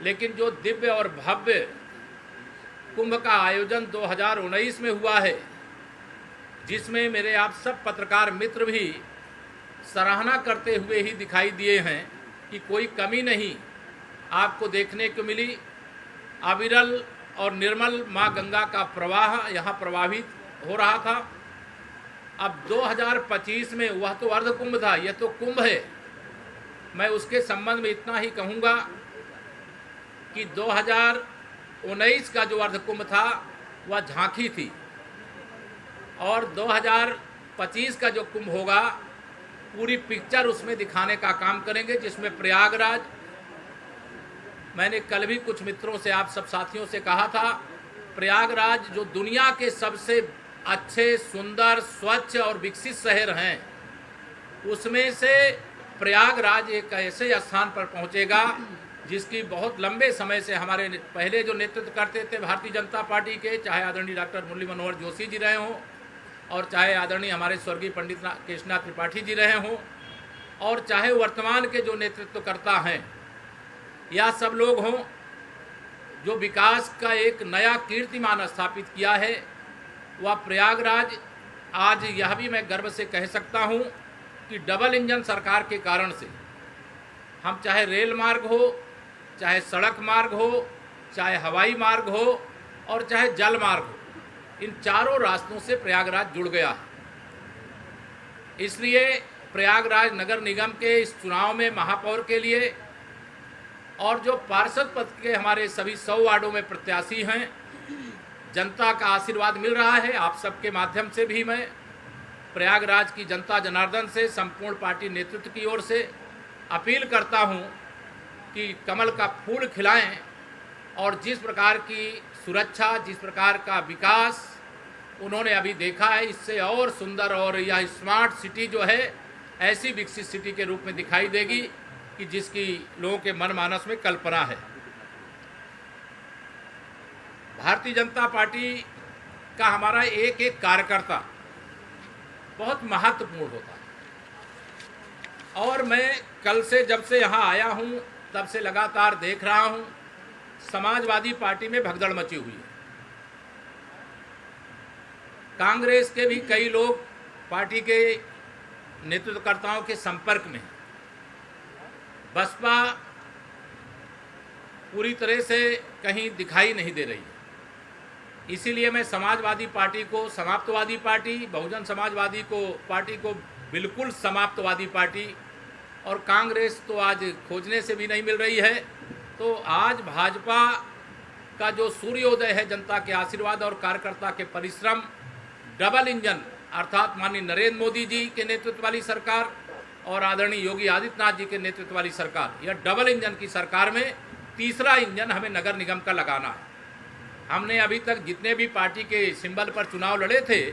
लेकिन जो दिव्य और भव्य कुंभ का आयोजन 2019 में हुआ है, जिसमें मेरे आप सब पत्रकार मित्र भी सराहना करते हुए ही दिखाई दिए हैं कि कोई कमी नहीं आपको देखने को मिली। अविरल और निर्मल माँ गंगा का प्रवाह यहाँ प्रवाहित हो रहा था। अब 2025 में वह तो अर्ध कुंभ था, यह तो कुंभ है। मैं उसके संबंध में इतना ही कहूँगा कि 2019 का जो अर्ध कुंभ था वह झांकी थी, और 2025 का जो कुंभ होगा पूरी पिक्चर उसमें दिखाने का काम करेंगे, जिसमें प्रयागराज, मैंने कल भी कुछ मित्रों से, आप सब साथियों से कहा था, प्रयागराज जो दुनिया के सबसे अच्छे, सुंदर, स्वच्छ और विकसित शहर हैं, उसमें से प्रयागराज एक ऐसे स्थान पर पहुंचेगा जिसकी बहुत लंबे समय से हमारे पहले जो नेतृत्व करते थे भारतीय जनता पार्टी के, चाहे आदरणीय डॉक्टर मुरली मनोहर जोशी जी रहे हों और चाहे आदरणीय हमारे स्वर्गीय पंडित केशनाथ त्रिपाठी जी रहे हों और चाहे वर्तमान के जो नेतृत्वकर्ता हैं या सब लोग हों, जो विकास का एक नया कीर्तिमान स्थापित किया है वह प्रयागराज आज यह भी मैं गर्व से कह सकता हूं कि डबल इंजन सरकार के कारण से हम चाहे रेल मार्ग हो, चाहे सड़क मार्ग हो, चाहे हवाई मार्ग हो और चाहे जल मार्ग हो, इन चारों रास्तों से प्रयागराज जुड़ गया है। इसलिए प्रयागराज नगर निगम के इस चुनाव में महापौर के लिए और जो पार्षद पद के हमारे सभी 100 वार्डों में प्रत्याशी हैं, जनता का आशीर्वाद मिल रहा है। आप सबके माध्यम से भी मैं प्रयागराज की जनता जनार्दन से, संपूर्ण पार्टी नेतृत्व की ओर से अपील करता हूं कि कमल का फूल खिलाएं और जिस प्रकार की सुरक्षा, जिस प्रकार का विकास उन्होंने अभी देखा है, इससे और सुंदर और यह स्मार्ट सिटी जो है ऐसी विकसित सिटी के रूप में दिखाई देगी कि जिसकी लोगों के मन मानस में कल्पना है। भारतीय जनता पार्टी का हमारा एक एक कार्यकर्ता बहुत महत्वपूर्ण होता है, और मैं कल से जब से यहाँ आया हूँ तब से लगातार देख रहा हूँ समाजवादी पार्टी में भगदड़ मची हुई है। कांग्रेस के भी कई लोग पार्टी के नेतृत्वकर्ताओं के संपर्क में, बसपा पूरी तरह से कहीं दिखाई नहीं दे रही है। इसीलिए मैं समाजवादी पार्टी को समाप्तवादी पार्टी, बहुजन समाजवादी पार्टी को बिल्कुल समाप्तवादी पार्टी, और कांग्रेस तो आज खोजने से भी नहीं मिल रही है। तो आज भाजपा का जो सूर्योदय है जनता के आशीर्वाद और कार्यकर्ता के परिश्रम, डबल इंजन अर्थात माननीय नरेंद्र मोदी जी के नेतृत्व वाली सरकार और आदरणीय योगी आदित्यनाथ जी के नेतृत्व वाली सरकार, यह डबल इंजन की सरकार में तीसरा इंजन हमें नगर निगम का लगाना है। हमने अभी तक जितने भी पार्टी के सिंबल पर चुनाव लड़े थे,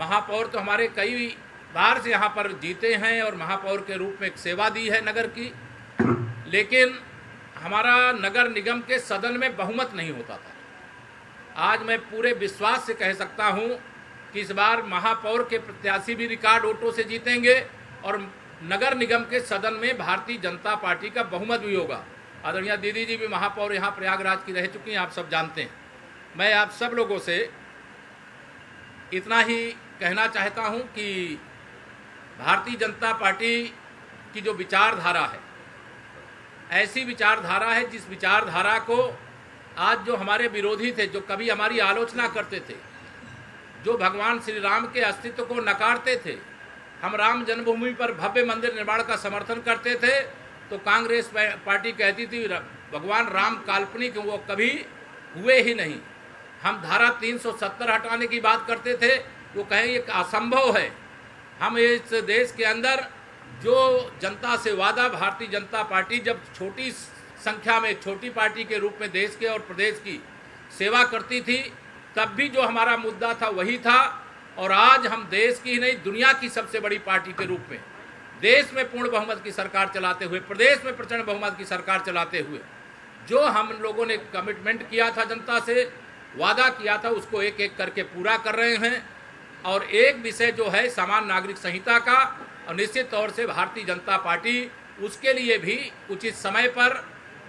महापौर तो हमारे कई बार से यहाँ पर जीते हैं और महापौर के रूप में सेवा दी है नगर की, लेकिन हमारा नगर निगम के सदन में बहुमत नहीं होता था। आज मैं पूरे विश्वास से कह सकता हूँ कि इस बार महापौर के प्रत्याशी भी रिकॉर्ड वोटों से जीतेंगे और नगर निगम के सदन में भारतीय जनता पार्टी का बहुमत भी होगा। आदरणीय दीदी जी भी महापौर यहाँ प्रयागराज की रह चुकी हैं, आप सब जानते हैं। मैं आप सब लोगों से इतना ही कहना चाहता हूँ कि भारतीय जनता पार्टी की जो विचारधारा है, ऐसी विचारधारा है जिस विचारधारा को आज जो हमारे विरोधी थे, जो कभी हमारी आलोचना करते थे, जो भगवान श्री राम के अस्तित्व को नकारते थे, हम राम जन्मभूमि पर भव्य मंदिर निर्माण का समर्थन करते थे, तो कांग्रेस पार्टी कहती थी भगवान राम काल्पनिक, वो कभी हुए ही नहीं। हम धारा 370 हटाने की बात करते थे, वो कहें ये असंभव है। हम इस देश के अंदर जो जनता से वादा, भारतीय जनता पार्टी जब छोटी संख्या में छोटी पार्टी के रूप में देश के और प्रदेश की सेवा करती थी, तब भी जो हमारा मुद्दा था वही था। और आज हम देश की ही नहीं दुनिया की सबसे बड़ी पार्टी के रूप में देश में पूर्ण बहुमत की सरकार चलाते हुए, प्रदेश में प्रचंड बहुमत की सरकार चलाते हुए जो हम लोगों ने कमिटमेंट किया था, जनता से वादा किया था, उसको एक एक करके पूरा कर रहे हैं। और एक विषय जो है समान नागरिक संहिता का, और निश्चित तौर से भारतीय जनता पार्टी उसके लिए भी उचित समय पर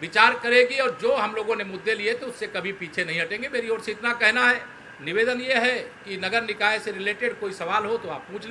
विचार करेगी और जो हम लोगों ने मुद्दे लिए थे उससे कभी पीछे नहीं हटेंगे। मेरी ओर से इतना कहना है। निवेदन ये है कि नगर निकाय से रिलेटेड कोई सवाल हो तो आप पूछ लीजिए।